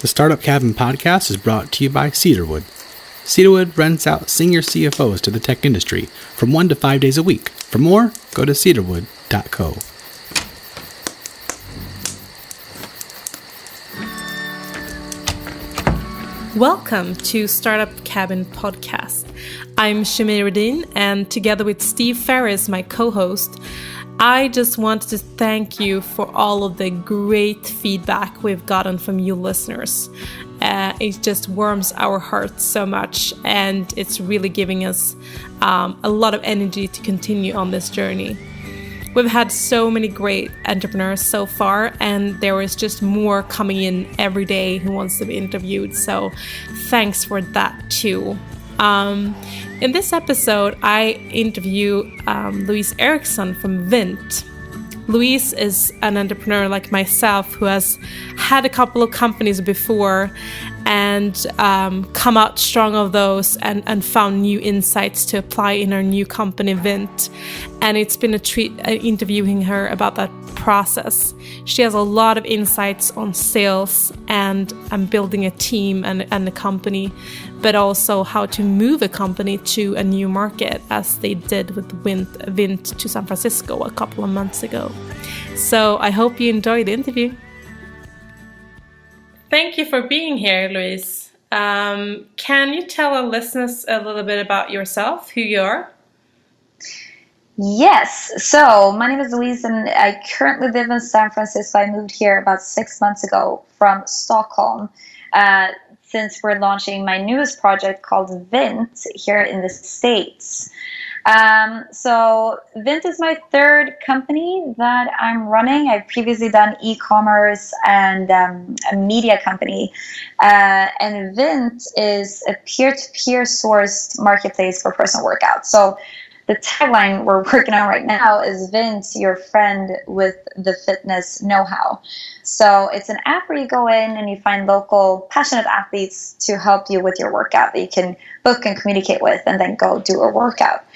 The Startup Cabin podcast is brought to you by Cedarwood. Cedarwood rents out senior CFOs to the tech industry from 1 to 5 days a week. For more, go to cedarwood.co. Welcome to Startup Cabin podcast. I'm Xue Mei, and together with Steve Ferris, my co-host, I just wanted to thank you for all of the great feedback we've gotten from you listeners. It just warms our hearts so much, and it's really giving us a lot of energy to continue on this journey. We've had so many great entrepreneurs so far, and there is just more coming in every day who wants to be interviewed. So thanks for that too. In this episode, I interview Louise Eriksson from Vint. Louise is an entrepreneur like myself who has had a couple of companies before and come out strong of those and found new insights to apply in her new company, Vint. And it's been a treat interviewing her about that process. She has a lot of insights on sales and building a team and a company, but also how to move a company to a new market, as they did with Vint to San Francisco a couple of months ago. So I hope you enjoyed the interview. Thank you for being here, Louise. Can you tell our listeners a little bit about yourself, who you are? Yes. So my name is Louise, and I currently live in San Francisco. I moved here about 6 months ago from Stockholm, since we're launching my newest project called Vint here in the States. So Vint is my third company that I'm running. I've previously done e-commerce and a media company. And Vint is a peer-to-peer sourced marketplace for personal workouts. So the tagline we're working on right now is Vint, your friend with the fitness know-how. So it's an app where you go in and you find local passionate athletes to help you with your workout that you can book and communicate with and then go do a workout.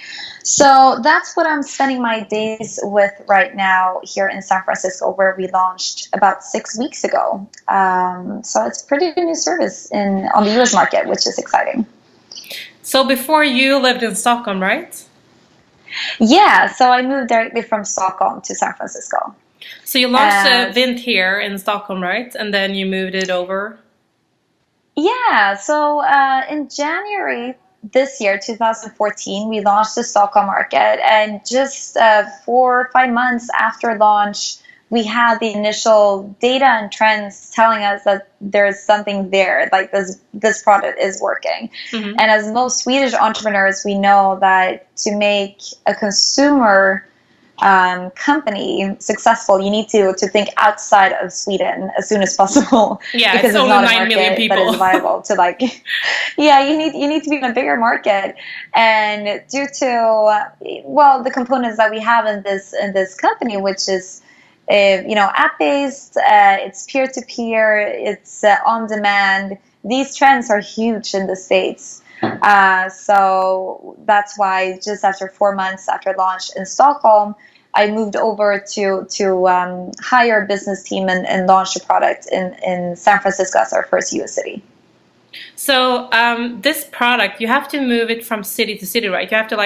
So that's what I'm spending my days with right now here in San Francisco, where we launched about 6 weeks ago. So it's a pretty new service on the US market, which is exciting. So before you lived in Stockholm, right? Yeah, so I moved directly from Stockholm to San Francisco. So you launched Vint here in Stockholm, right? And then you moved it over? Yeah, so in January this year, 2014, we launched the Stockholm market. And just 4 or 5 months after launch, we had the initial data and trends telling us that there's something there, like this product is working. Mm-hmm. And as most Swedish entrepreneurs, we know that to make a consumer company successful, you need to think outside of Sweden as soon as possible. Yeah, because it's only not 9 million people that is viable to you need to be in a bigger market. And due to the components that we have in this company, which is app-based, it's peer-to-peer, it's on-demand. These trends are huge in the States. So that's why just after 4 months after launch in Stockholm, I moved over to hire a business team and launch the product in San Francisco as our first US city. So this product, you have to move it from city to city, right? You have to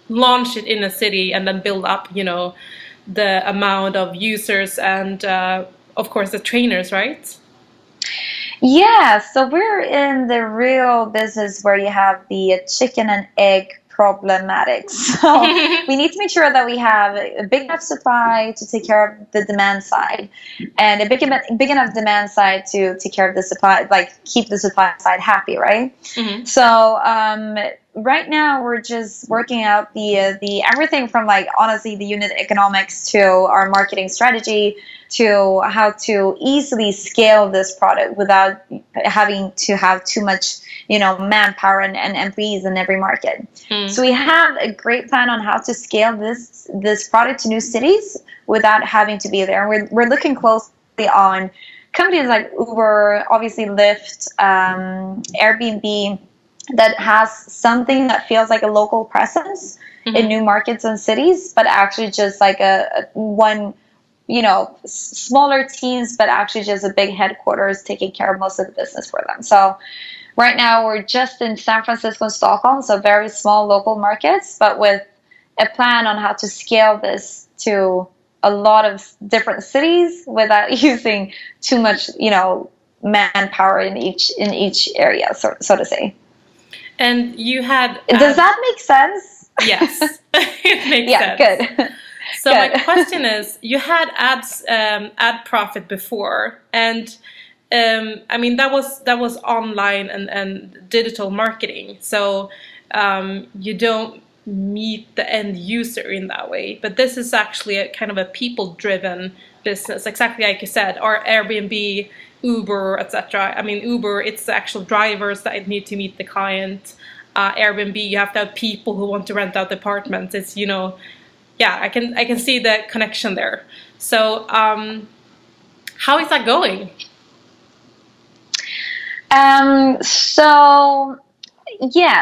launch it in a city and then build up, the amount of users and, of course, the trainers, right? Yeah, so we're in the real business where you have the chicken and egg problematics. So we need to make sure that we have a big enough supply to take care of the demand side, and a big enough demand side to take care of the supply, keep the supply side happy, right? Mm-hmm. So right now we're just working out the everything from honestly the unit economics to our marketing strategy to how to easily scale this product without having to have too much manpower and employees in every market. So we have a great plan on how to scale this product to new cities without having to be there. We're looking closely on companies like Uber, obviously Lyft, Airbnb, that has something that feels like a local presence in new markets and cities, but actually just like a one smaller teams, but actually just a big headquarters taking care of most of the business for them. So right now we're just in San Francisco and Stockholm, so very small local markets, but with a plan on how to scale this to a lot of different cities without using too much, manpower in each area, so to say. And you had Does that make sense? Yes, it makes yeah, sense. Good. So Good. my question is, you had ad profit before, and I mean that was online and digital marketing. So you don't meet the end user in that way. But this is actually a kind of a people-driven business, exactly like you said, or Airbnb, Uber, etc. I mean, Uber, it's the actual drivers that need to meet the client. Airbnb, you have to have people who want to rent out apartments. It's, yeah, I can see the connection there. So how is that going?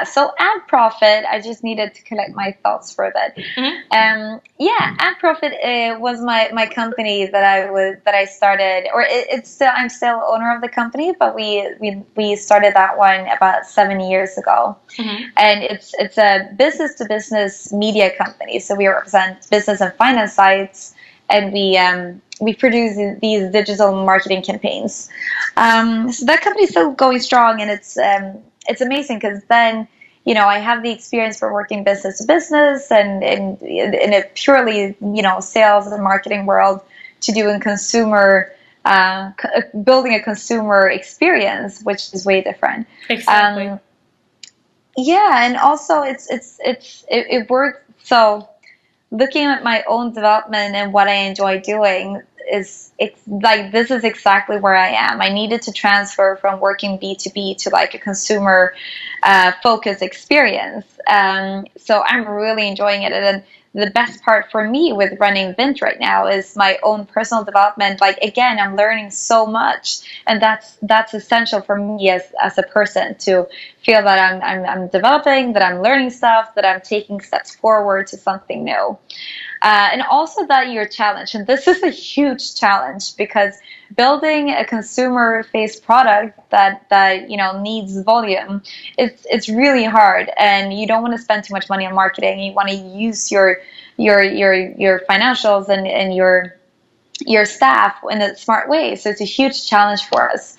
So ad profit, I just needed to collect my thoughts for a bit. Ad profit was my company that I started, or I'm still owner of the company, but we started that one about 7 years ago. And it's a business to business media company. So we represent business and finance sites, and we produce these digital marketing campaigns. So that company is still going strong, and it's amazing because then, I have the experience for working business to business and in a purely, sales and marketing world to doing building a consumer experience, which is way different. Exactly. And also it works. So looking at my own development and what I enjoy doing, it's like this is exactly where I am. I needed to transfer from working B2B to like a consumer focused experience. So I'm really enjoying it. And the best part for me with running Vint right now is my own personal development. Like, again, I'm learning so much, and that's essential for me as a person to feel that I'm developing, that I'm learning stuff, that I'm taking steps forward to something new. And also that you're challenged. And this is a huge challenge because building a consumer-faced product that needs volume, it's really hard. And you don't want to spend too much money on marketing. You want to use your financials and your staff in a smart way. So it's a huge challenge for us.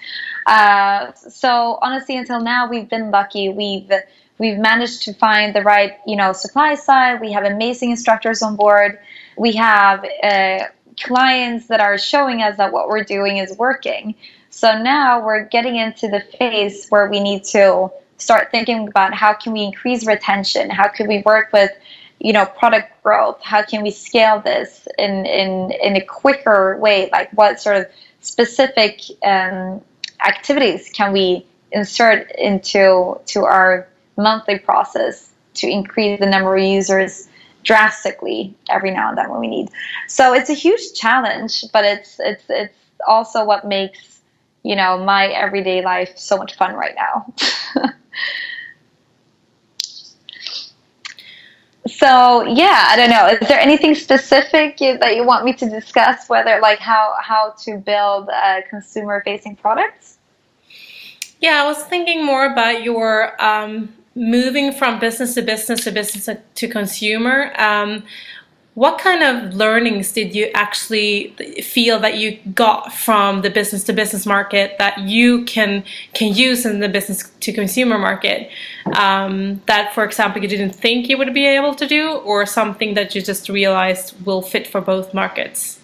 So honestly, until now, we've been lucky. We've managed to find the right, supply side. We have amazing instructors on board. We have clients that are showing us that what we're doing is working. So now we're getting into the phase where we need to start thinking about how can we increase retention? How could we work with, product growth? How can we scale this in a quicker way? Like what sort of specific activities can we insert into our monthly process to increase the number of users drastically every now and then when we need. So it's a huge challenge, but it's also what makes, my everyday life so much fun right now. So yeah, I don't know. Is there anything specific that you want me to discuss, whether like how to build consumer-facing products? Yeah, I was thinking more about your moving from business to business to business to consumer. What kind of learnings did you actually feel that you got from the business to business market that you can use in the business to consumer market? That, for example, you didn't think you would be able to do, or something that you just realized will fit for both markets?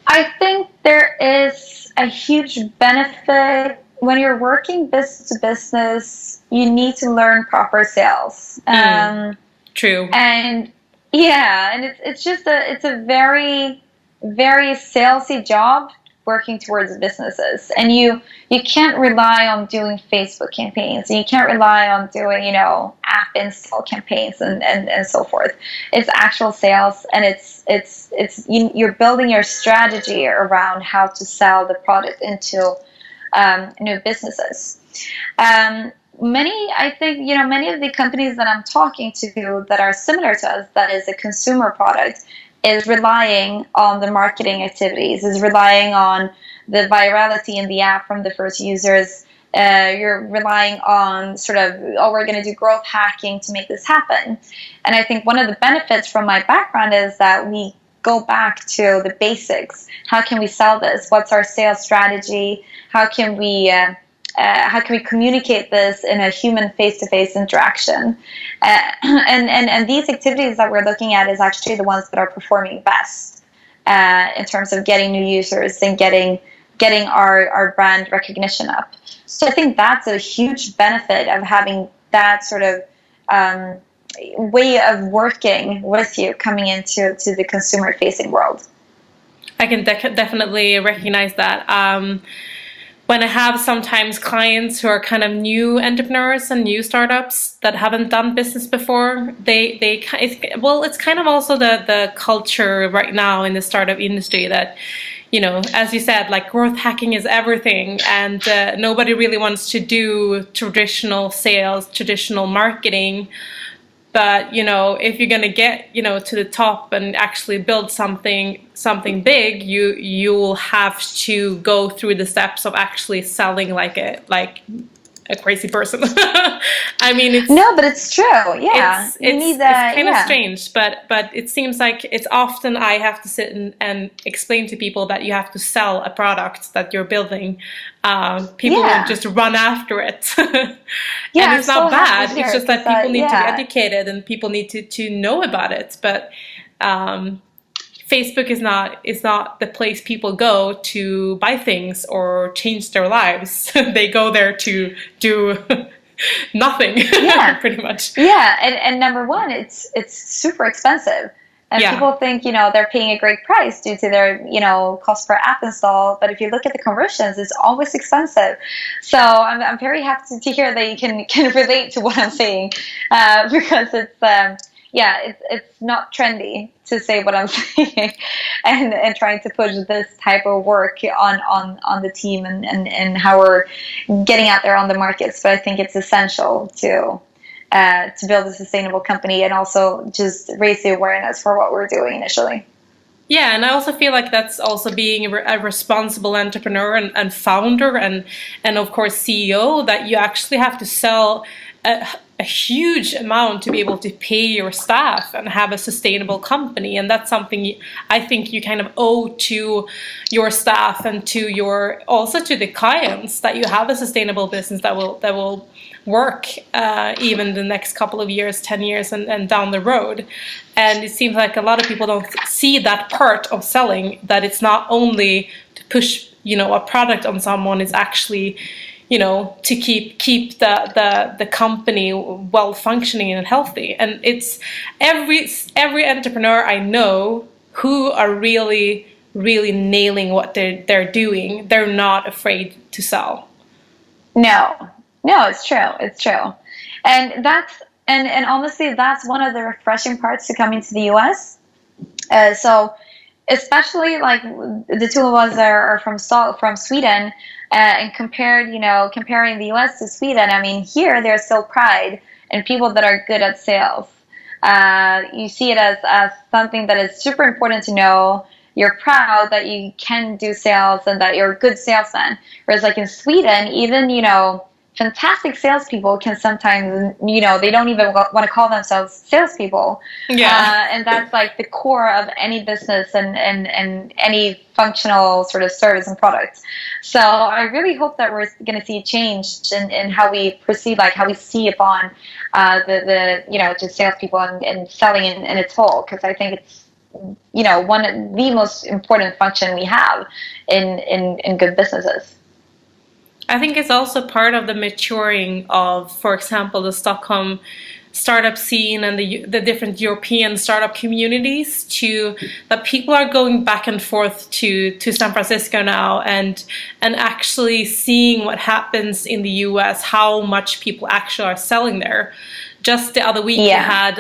I think there is a huge benefit when you're working business to business. You need to learn proper sales. True. And it's a very, very salesy job working towards businesses. And you can't rely on doing Facebook campaigns, and you can't rely on doing, app install campaigns and so forth. It's actual sales, and you're building your strategy around how to sell the product into new businesses. I think, many of the companies that I'm talking to that are similar to us, that is a consumer product, is relying on the marketing activities, is relying on the virality in the app from the first users. You're relying on sort of, oh, we're going to do growth hacking to make this happen. And I think one of the benefits from my background is that we go back to the basics. How can we sell this? What's our sales strategy? How can we communicate this in a human face-to-face interaction? And these activities that we're looking at is actually the ones that are performing best in terms of getting new users and getting our brand recognition up. So I think that's a huge benefit of having that sort of way of working with you coming into the consumer-facing world. I can definitely recognize that. When I have sometimes clients who are kind of new entrepreneurs and new startups that haven't done business before, it's kind of also the culture right now in the startup industry that, you know, as you said, like growth hacking is everything, and nobody really wants to do traditional sales, traditional marketing. But, you know, if you're going to get, you know, to the top and actually build something big, you will have to go through the steps of actually selling like a crazy person. I mean, but it's true. Yeah, it's kind of strange, but it seems like it's often I have to sit and explain to people that you have to sell a product that you're building. People will just run after it. And it's not bad. It's just that people need to be educated and people need to know about it. But Facebook is not the place people go to buy things or change their lives. They go there to do nothing, pretty much. Yeah, and number one, it's super expensive. And people think, you know, they're paying a great price due to their, you know, cost per app install. But if you look at the conversions, it's always expensive. So I'm very happy to hear that you can relate to what I'm saying, because it's not trendy to say what I'm saying, and trying to push this type of work on the team and how we're getting out there on the markets. But I think it's essential to build a sustainable company and also just raise the awareness for what we're doing initially. Yeah, and I also feel like that's also being a responsible entrepreneur and founder and of course CEO, that you actually have to sell a huge amount to be able to pay your staff and have a sustainable company. And that's something I think you kind of owe to your staff and also to the clients, that you have a sustainable business that will work even the next couple of years, 10 years and down the road. And it seems like a lot of people don't see that part of selling, that it's not only to push, you know, a product on someone, it's actually, you know, to keep the company well functioning and healthy. And it's every entrepreneur I know who are really nailing what they're doing, they're not afraid to sell. No, it's true. And that's and honestly, that's one of the refreshing parts to coming to the US. So especially like the two of us are from Sweden, and comparing the US to Sweden, I mean, here there's still pride in people that are good at sales. You see it as something that is super important to know. You're proud that you can do sales and that you're a good salesman. Whereas like in Sweden, even, you know, fantastic salespeople can sometimes, you know, they don't even want to call themselves salespeople. Yeah. And that's like the core of any business and any functional sort of service and product. So I really hope that we're going to see a change in how we proceed, like how we see upon the you know, just salespeople and selling in its whole, because I think it's, you know, one of the most important function we have in good businesses. I think it's also part of the maturing of, for example, the Stockholm startup scene and the different European startup communities, to that people are going back and forth to San Francisco now and actually seeing what happens in the US, how much people actually are selling there. Just the other week, you had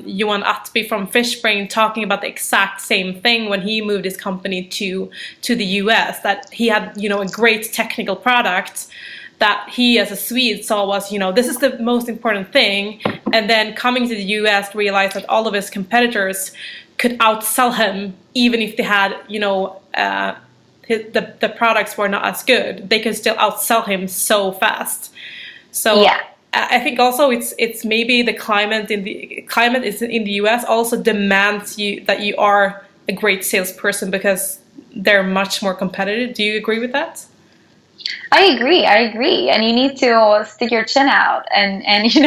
Johan Attby from Fishbrain talking about the exact same thing when he moved his company to the US, that he had, you know, a great technical product that he as a Swede saw was, you know, this is the most important thing, and then coming to the US, realized that all of his competitors could outsell him, even if they had, the products were not as good. They could still outsell him so fast. So Yeah. I think also it's maybe the climate in the US also demands that you are a great salesperson, because they're much more competitive. Do you agree with that? I agree. And you need to stick your chin out, and you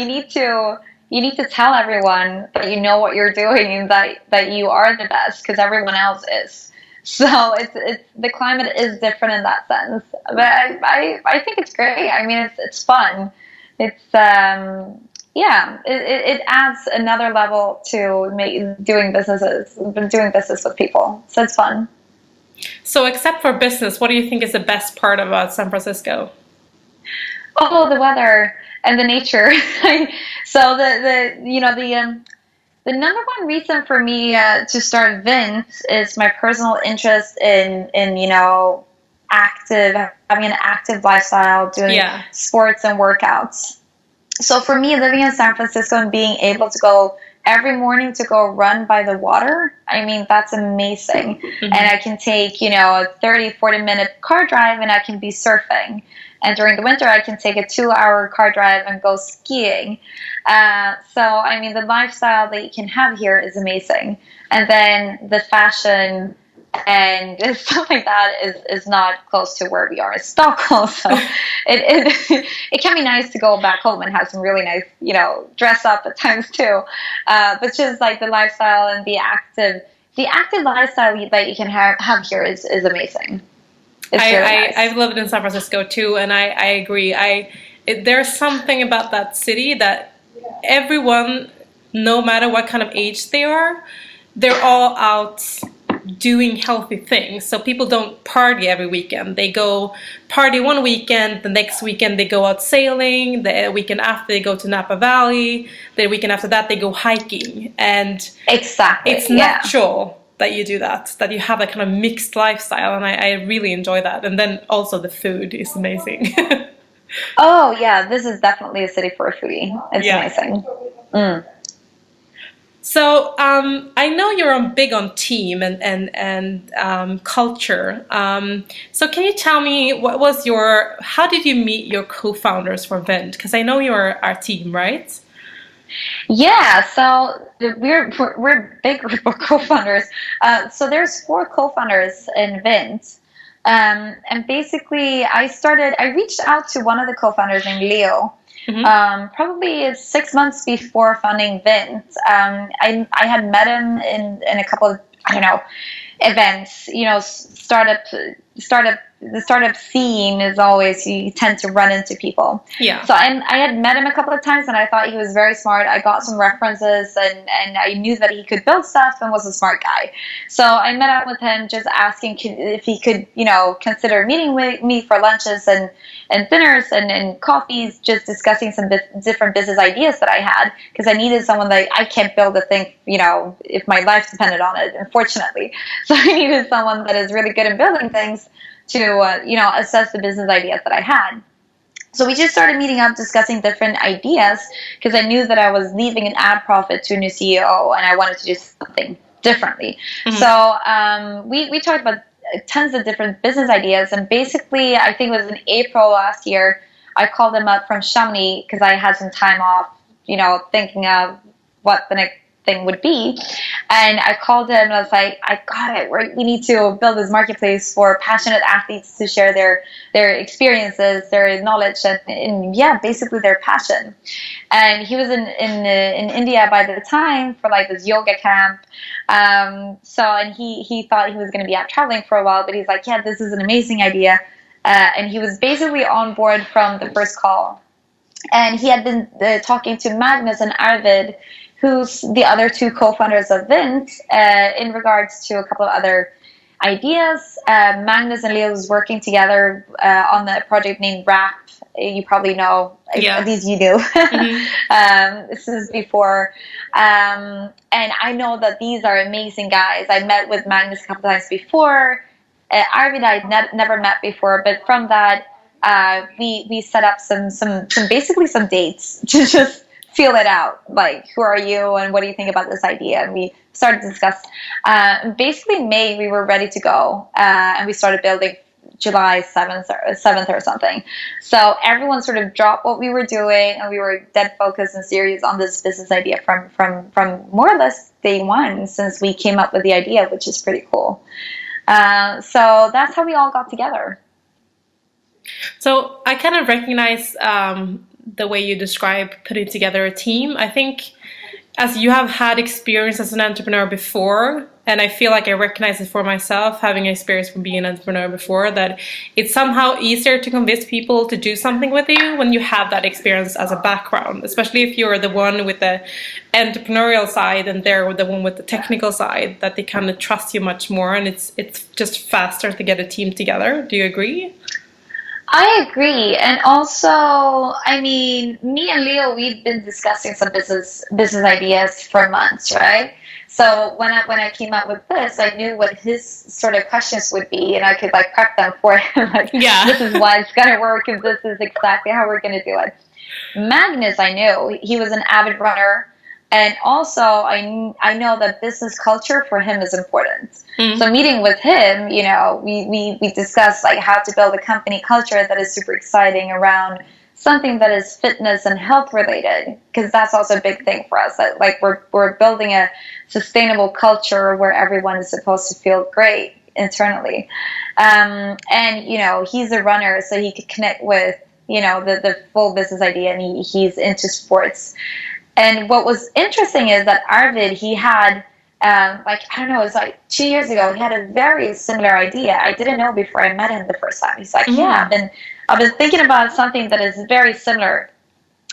need to tell everyone that you know what you're doing, and that you are the best, because everyone else is. So it's the climate is different in that sense. But I think it's great. I mean, it's fun. It's it adds another level to doing business with people. So it's fun. So except for business, what do you think is the best part about San Francisco? Oh, the weather and the nature. So the number one reason for me to start Vint is my personal interest in having an active lifestyle, doing sports and workouts. So for me, living in San Francisco and being able to go every morning to go run by the water, I mean, that's amazing. Mm-hmm. And I can take, a 30, 40-minute car drive and I can be surfing. And during the winter, I can take a 2-hour car drive and go skiing. So, I mean, the lifestyle that you can have here is amazing. And then the fashion and stuff like that is not close to where we are in Stockholm. So it can be nice to go back home and have some really nice, dress up at times too. But just like the lifestyle and the active lifestyle that you can have here is amazing. Nice. I've lived in San Francisco too, and I agree. There's something about that city that everyone, no matter what kind of age they are, they're all out doing healthy things. So people don't party every weekend. They go party one weekend, the next weekend they go out sailing, the weekend after they go to Napa Valley, the weekend after that they go hiking. And exactly, it's natural that you do that you have a kind of mixed lifestyle, and I really enjoy that. And then also the food is amazing. Oh yeah, this is definitely a city for a foodie. It's amazing. So I know you're big on team and culture. So can you tell me how did you meet your co-founders for Vint? Because I know you're our team, right? Yeah, so we're big group of co-founders. So there's 4 co-founders in Vint. And basically I reached out to one of the co-founders named Leo. Mm-hmm. Probably 6 months before founding Vint. I had met him in a couple of, events. The startup scene is always, you tend to run into people. Yeah. So I had met him a couple of times, and I thought he was very smart. I got some references, and I knew that he could build stuff and was a smart guy. So I met up with him, just asking if he could, consider meeting with me for lunches and dinners and coffees, just discussing some different business ideas that I had, because I needed someone that I can't build a thing, if my life depended on it, unfortunately. So I needed someone that is really good at building things to, assess the business ideas that I had. So we just started meeting up, discussing different ideas, because I knew that I was leaving an ad profit to a new CEO, and I wanted to do something differently. Mm-hmm. So we talked about tons of different business ideas, and basically, I think it was in April last year, I called him up from Chamonix because I had some time off, thinking of what the next thing would be. And I called him and I was like, I got it. We need to build this marketplace for passionate athletes to share their experiences, their knowledge, and basically their passion. And he was in India by the time for like this yoga camp. And he thought he was going to be out traveling for a while, but he's like, yeah, this is an amazing idea. And he was basically on board from the first call. And he had been talking to Magnus and Arvid, who's the other 2 co-founders of Vint, in regards to a couple of other ideas. Magnus and Leo was working together on the project named Rap. You probably know, at least you do. Mm-hmm. This is before. And I know that these are amazing guys. I met with Magnus a couple times before. Arvid I'd never met before, but from that, we set up some basically some dates to just feel it out. Like, who are you and what do you think about this idea? And we started to discuss. Basically, in May, we were ready to go, and we started building July 7th or something. So everyone sort of dropped what we were doing, and we were dead focused and serious on this business idea from more or less day one, since we came up with the idea, which is pretty cool. So that's how we all got together. So I kind of recognize the way you describe putting together a team. I think as you have had experience as an entrepreneur before, and I feel like I recognize it for myself, having experience from being an entrepreneur before, that it's somehow easier to convince people to do something with you when you have that experience as a background, especially if you're the one with the entrepreneurial side and they're the one with the technical side, that they kind of trust you much more, and it's just faster to get a team together. Do you agree? I agree. And also, I mean, me and Leo, we've been discussing some business ideas for months, right? So when I came out with this, I knew what his sort of questions would be, and I could like prep them for him. Like, yeah, this is why it's gonna work, and this is exactly how we're gonna do it. Magnus, I knew he was an avid runner, and also I know that business culture for him is important. Mm-hmm. So meeting with him, you know, we discussed like how to build a company culture that is super exciting around something that is fitness and health related, because that's also a big thing for us. That, like, we're building a sustainable culture where everyone is supposed to feel great internally. And you know, he's a runner, so he could connect with, you know, the full business idea, and he's into sports. And what was interesting is that Arvid, he had like, I don't know, it was like 2 years ago, he had a very similar idea. I didn't know before I met him the first time. He's like, yeah, I've been thinking about something that is very similar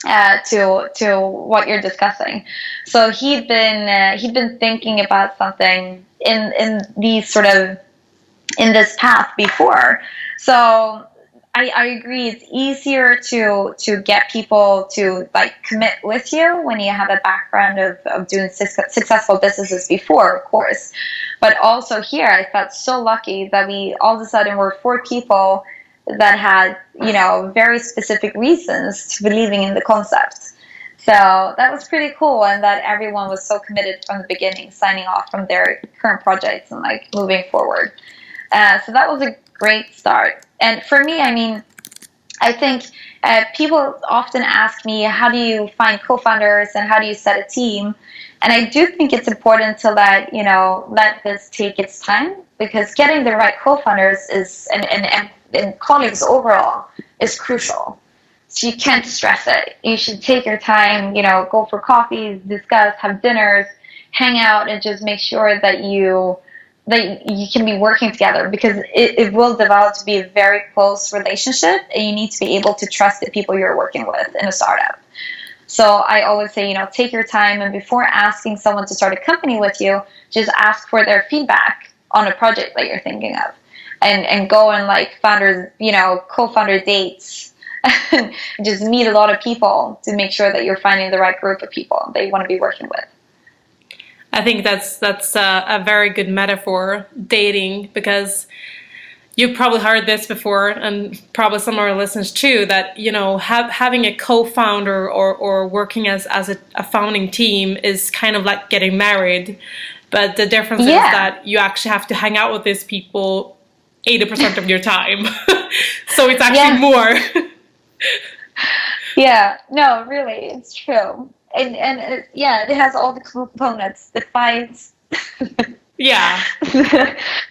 to what you're discussing. So he'd been thinking about something in these sort of in this path before. So I agree. It's easier to get people to like commit with you when you have a background of doing successful businesses before, of course. But also here, I felt so lucky that we all of a sudden were 4 people that had, you know, very specific reasons to believing in the concept. So that was pretty cool, and that everyone was so committed from the beginning, signing off from their current projects and like moving forward. So that was a great start. And for me, I mean, I think people often ask me, how do you find co-founders and how do you set a team? And I do think it's important to let this take its time, because getting the right co-founders is and colleagues overall is crucial. So you can't stress it. You should take your time, you know, go for coffees, discuss, have dinners, hang out, and just make sure that you can be working together, because it will develop to be a very close relationship, and you need to be able to trust the people you're working with in a startup. So I always say, you know, take your time, and before asking someone to start a company with you, just ask for their feedback on a project that you're thinking of, and go on like co-founder dates, just meet a lot of people to make sure that you're finding the right group of people that you want to be working with. I think that's a very good metaphor, dating, because you've probably heard this before, and probably some of our listeners too, that, you know, having a co-founder or working as a founding team is kind of like getting married, but the difference is that you actually have to hang out with these people 80% of your time. So it's actually more. Yeah, no, really, it's true. And it has all the components, the fights, the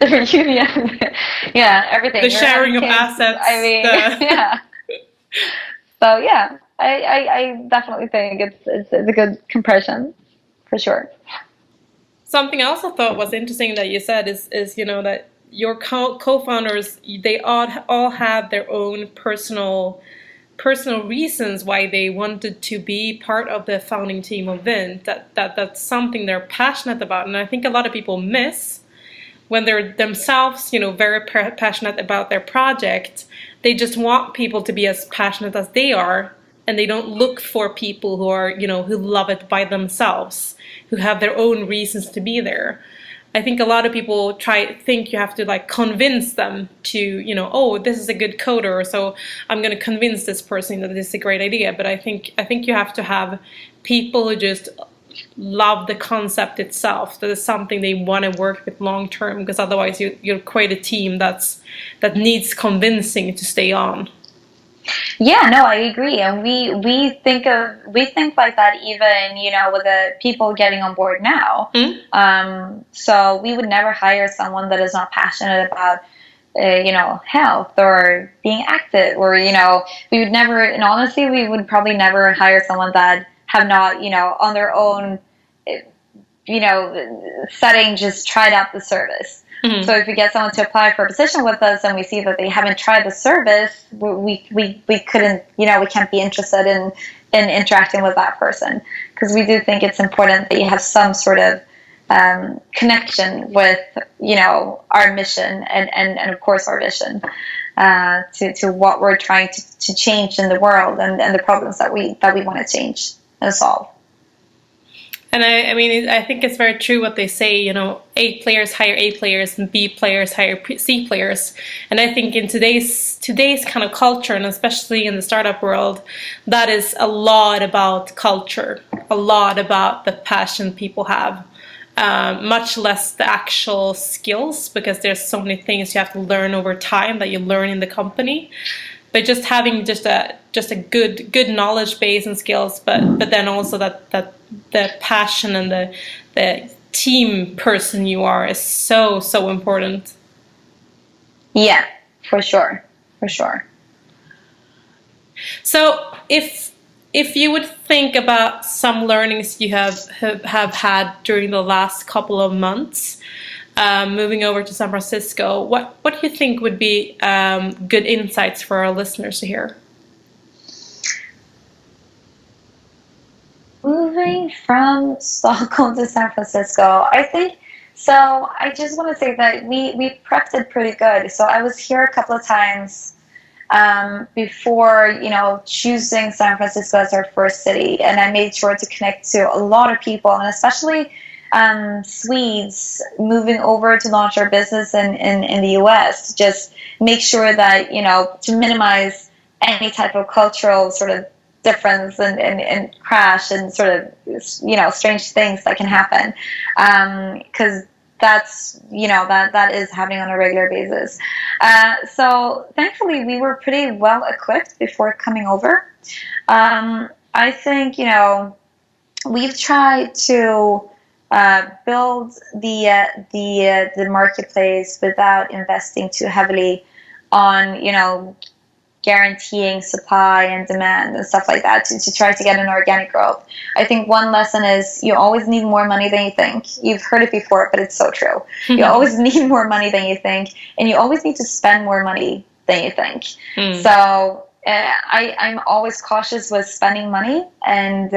reunion, everything. The sharing of assets. I mean, So yeah, I definitely think it's a good comparison, for sure. Something else I thought was interesting that you said is you know, that your co-founders, they all have their own personal reasons why they wanted to be part of the founding team of Vint. That's something they're passionate about, and I think a lot of people miss when they're themselves, you know, very passionate about their project. They just want people to be as passionate as they are, and they don't look for people who are, you know, who love it by themselves, who have their own reasons to be there. I think a lot of people think you have to like convince them to, you know, oh, this is a good coder, so I'm going to convince this person that this is a great idea. But I think you have to have people who just love the concept itself, that is something they want to work with long term, because otherwise you'll create a team that needs convincing to stay on. Yeah, no, I agree, and we think like that even, you know, with the people getting on board now. So we would never hire someone that is not passionate about you know, health or being active, or, you know, we would never, and honestly, we would probably never hire someone that have not, you know, on their own, you know, setting, just tried out the service. So if we get someone to apply for a position with us and we see that they haven't tried the service, we couldn't, you know, we can't be interested in interacting with that person, because we do think it's important that you have some sort of connection with, you know, our mission and of course our vision to what we're trying to change in the world, and the problems that we want to change and solve. And I mean, I think it's very true what they say, you know, A players hire A players and B players hire C players. And I think in today's kind of culture, and especially in the startup world, that is a lot about culture, a lot about the passion people have, much less the actual skills, because there's so many things you have to learn over time that you learn in the company. But just having just a good knowledge base and skills, but then also that the passion and the team person you are is so important. Yeah, for sure. So if you would think about some learnings you have had during the last couple of months, moving over to San Francisco, what do you think would be good insights for our listeners to hear? Moving from Stockholm to San Francisco, I think, so I just want to say that we prepped it pretty good. So I was here a couple of times before, you know, choosing San Francisco as our first city, and I made sure to connect to a lot of people, and especially Swedes moving over to launch our business in the US, to just make sure that, you know, to minimize any type of cultural sort of difference and crash and sort of, you know, strange things that can happen, because that's, you know, that is happening on a regular basis. So thankfully we were pretty well equipped before coming over. I think, you know, we've tried to build the marketplace without investing too heavily on, you know, guaranteeing supply and demand and stuff like that to try to get an organic growth. I think one lesson is you always need more money than you think. You've heard it before, but it's so true. You always need more money than you think, and you always need to spend more money than you think. So I'm always cautious with spending money, and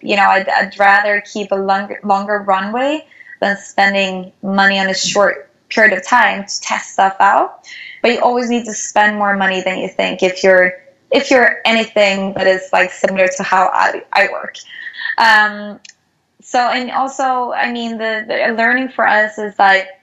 you know, I'd rather keep a longer runway than spending money on a short period of time to test stuff out. But you always need to spend more money than you think if you're anything that is like similar to how I work. So, and also, I mean, the learning for us is that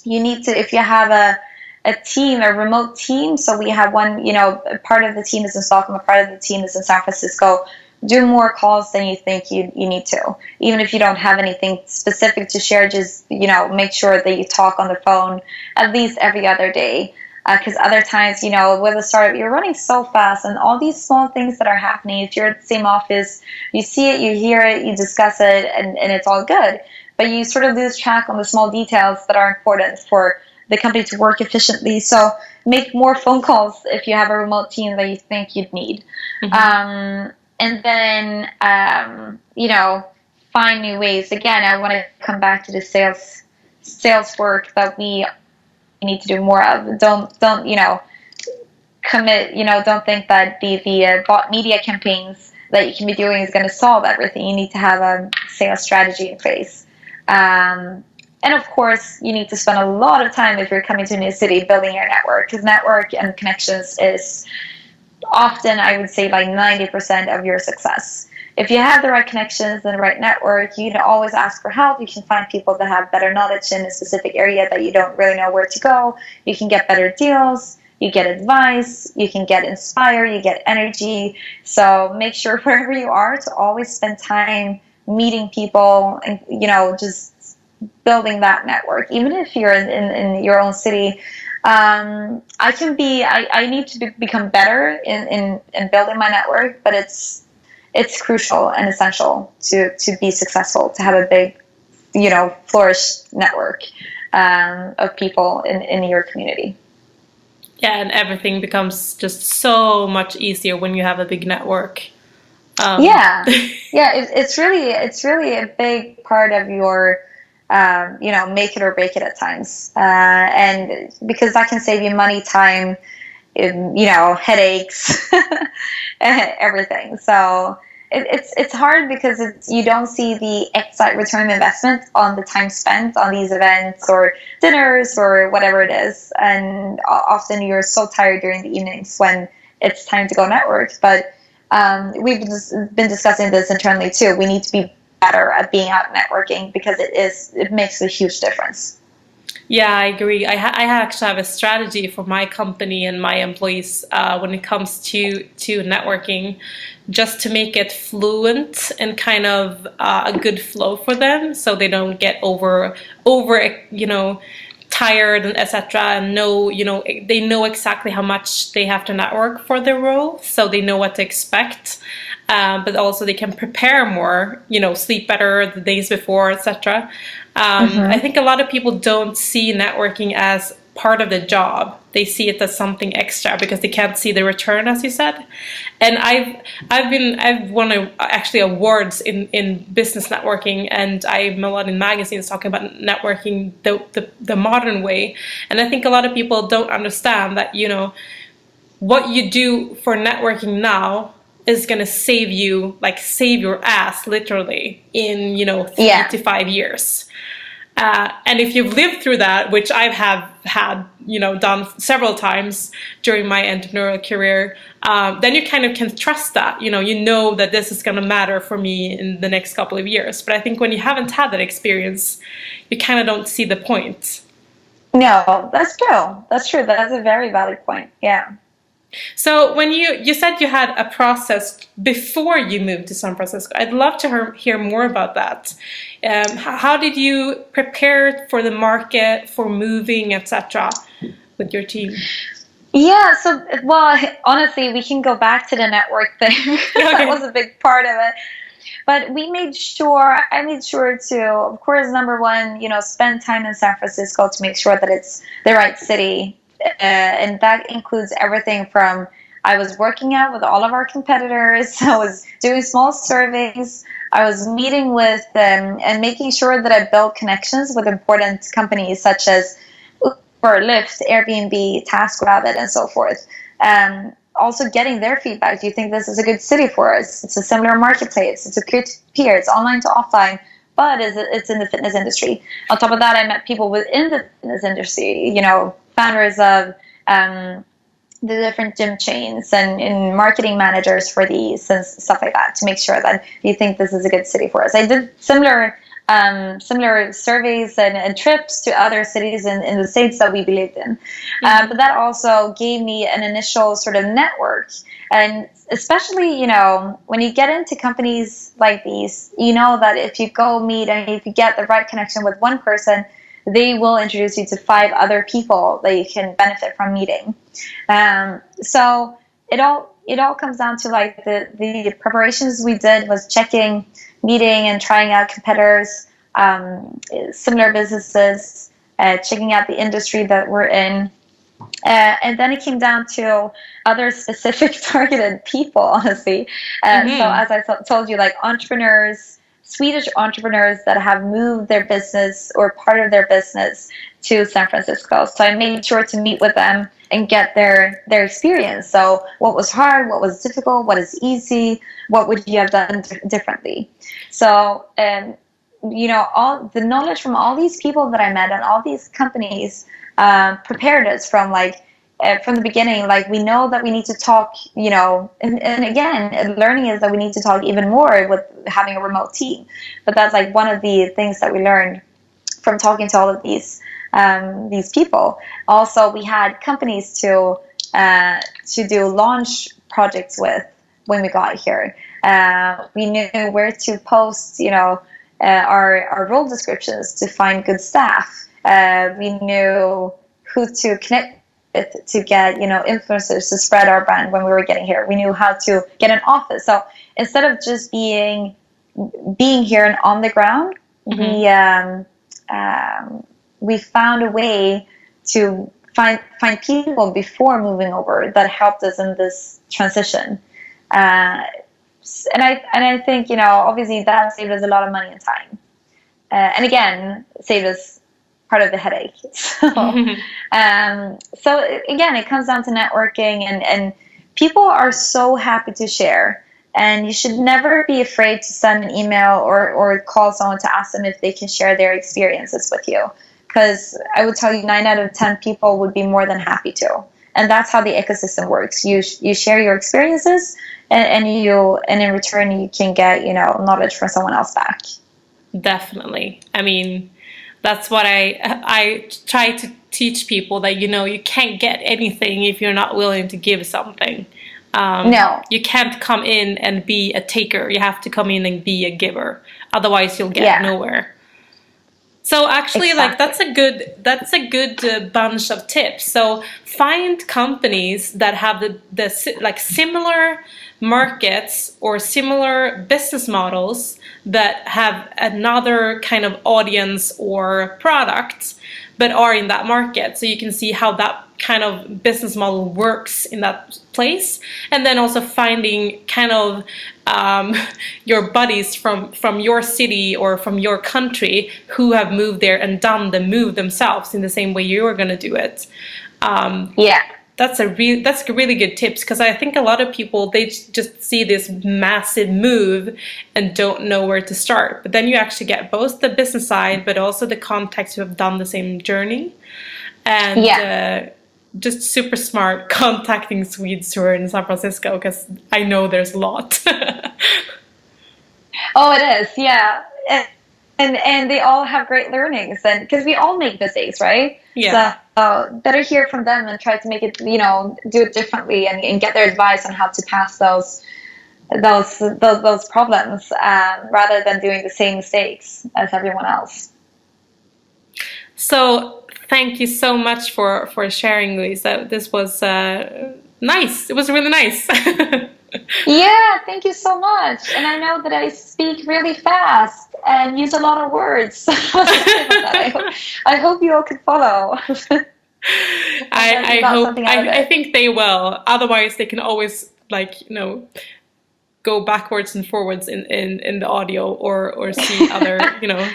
you need to, if you have a team, a remote team, so we have one, you know, part of the team is in Stockholm, a part of the team is in San Francisco, do more calls than you think you need to. Even if you don't have anything specific to share, just, you know, make sure that you talk on the phone at least every other day. Because other times, you know, with a startup, you're running so fast, and all these small things that are happening, if you're at the same office, you see it, you hear it, you discuss it, and it's all good. But you sort of lose track on the small details that are important for the company to work efficiently. So make more phone calls if you have a remote team that you think you'd need. And then, you know, find new ways. Again, I want to come back to the sales work that we need to do more of. Don't you know, commit, you know, don't think that the bot media campaigns that you can be doing is going to solve everything. You need to have a sales strategy in place. And of course, you need to spend a lot of time if you're coming to a new city building your network, because network and connections is often, I would say, like 90% of your success. if you have the right connections and the right network, you can always ask for help. You can find people that have better knowledge in a specific area that you don't really know where to go. You can get better deals. You get advice. You can get inspired. You get energy. So make sure wherever you are to always spend time meeting people and, just building that network. Even if you're in your own city, I need to become better in building my network, but it's crucial and essential to be successful, to have a big, flourished network of people in your community. Yeah, and everything becomes just so much easier when you have a big network. Yeah, it's really a big part of your, make it or break it at times, and because that can save you money, time, headaches, everything. So it's hard because you don't see the exact return of investment on the time spent on these events or dinners or whatever it is. And often you're so tired during the evenings when it's time to go network. But we've been discussing this internally too. We need to be better at being out networking because it makes a huge difference. Yeah, I agree. I actually have a strategy for my company and my employees when it comes to networking, just to make it fluent and kind of a good flow for them, so they don't get over tired and etc. And they know exactly how much they have to network for their role, so they know what to expect. But also they can prepare more, sleep better the days before, etc. I think a lot of people don't see networking as part of the job. They see it as something extra because they can't see the return, as you said. And I've won actually awards in business networking, and I'm a lot in magazines talking about networking the modern way. And I think a lot of people don't understand that what you do for networking now is going to save your ass literally in 3 to 5 years. And if you've lived through that, which I have had, done several times during my entrepreneurial career, then you kind of can trust that, you know that this is going to matter for me in the next couple of years. But I think when you haven't had that experience, you kind of don't see the point. No, that's true. That's true. That's a very valid point. Yeah. So when you said you had a process before you moved to San Francisco, I'd love to hear more about that. How did you prepare for the market, for moving, etc., with your team? Yeah, so, honestly, we can go back to the network thing. That was a big part of it. But I made sure to, of course, number one, spend time in San Francisco to make sure that it's the right city. And that includes everything from, I was working out with all of our competitors, I was doing small surveys, I was meeting with them and making sure that I built connections with important companies such as Uber, Lyft, Airbnb, TaskRabbit, and so forth. Also getting their feedback. Do you think this is a good city for us? It's a similar marketplace. It's a peer-to-peer. It's online to offline, but it's in the fitness industry. On top of that, I met people within the fitness industry, founders of the different gym chains and marketing managers for these and stuff like that, to make sure that you think this is a good city for us. I did similar surveys and trips to other cities in the states that we believed in. But that also gave me an initial sort of network. And especially, when you get into companies like these, that if you go meet and if you get the right connection with one person, they will introduce you to 5 other people that you can benefit from meeting. So it all comes down to like the preparations we did was checking, meeting and trying out competitors, similar businesses, checking out the industry that we're in. And then it came down to other specific targeted people, honestly. So as I told you, like entrepreneurs, Swedish entrepreneurs that have moved their business or part of their business to San Francisco. So I made sure to meet with them and get their experience. So what was hard, what was difficult, what is easy, what would you have done differently? So, all the knowledge from all these people that I met and all these companies prepared us from like from the beginning, like, we know that we need to talk, and again, learning is that we need to talk even more with having a remote team. But that's like one of the things that we learned from talking to all of these people. Also, we had companies to do launch projects with when we got here. We knew where to post, our role descriptions to find good staff. We knew who to connect with to get, influencers to spread our brand when we were getting here. We knew how to get an office. So instead of just being here and on the ground, we found a way to find people before moving over that helped us in this transition. And I think, obviously that saved us a lot of money and time. And again, saved us part of the headache. So again, it comes down to networking, and people are so happy to share. And you should never be afraid to send an email or call someone to ask them if they can share their experiences with you. Because I would tell you 9 out of 10 people would be more than happy to. And that's how the ecosystem works. You share your experiences, and in return you can get, knowledge from someone else back. Definitely. I mean, that's what I try to teach people, that you can't get anything if you're not willing to give something. No, you can't come in and be a taker. You have to come in and be a giver. Otherwise, you'll get nowhere. So actually, exactly. that's a good bunch of tips. So find companies that have the similar markets or similar business models that have another kind of audience or product, but are in that market, so you can see how that kind of business model works in that place. And then also finding kind of your buddies from your city or from your country who have moved there and done the move themselves in the same way you're going to do it. That's really good tips, because I think a lot of people, they just see this massive move and don't know where to start. But then you actually get both the business side, but also the contacts who have done the same journey. And just super smart contacting Swedes who are in San Francisco, because I know there's a lot. Oh, it is, yeah. And they all have great learnings, and because we all make mistakes, right? Yeah. So better hear from them and try to make it, do it differently, and get their advice on how to pass those problems, rather than doing the same mistakes as everyone else. So thank you so much for sharing, Louise. This was nice. It was really nice. Yeah, thank you so much. And I know that I speak really fast and use a lot of words. I hope you all can follow. I think they will. Otherwise, they can always go backwards and forwards in the audio, or see other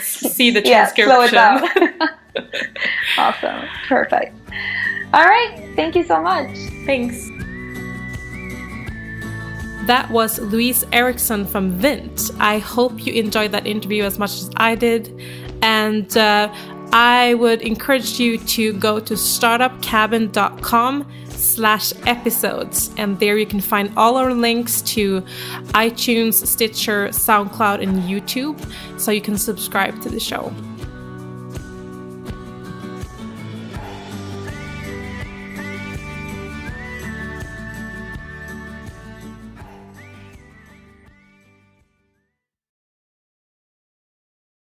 see the transcription. Slow it down. Awesome, perfect. All right, thank you so much. Thanks. That was Louise Eriksson from Vint. I hope you enjoyed that interview as much as I did. And I would encourage you to go to startupcabin.com/episodes. And there you can find all our links to iTunes, Stitcher, SoundCloud, and YouTube, so you can subscribe to the show.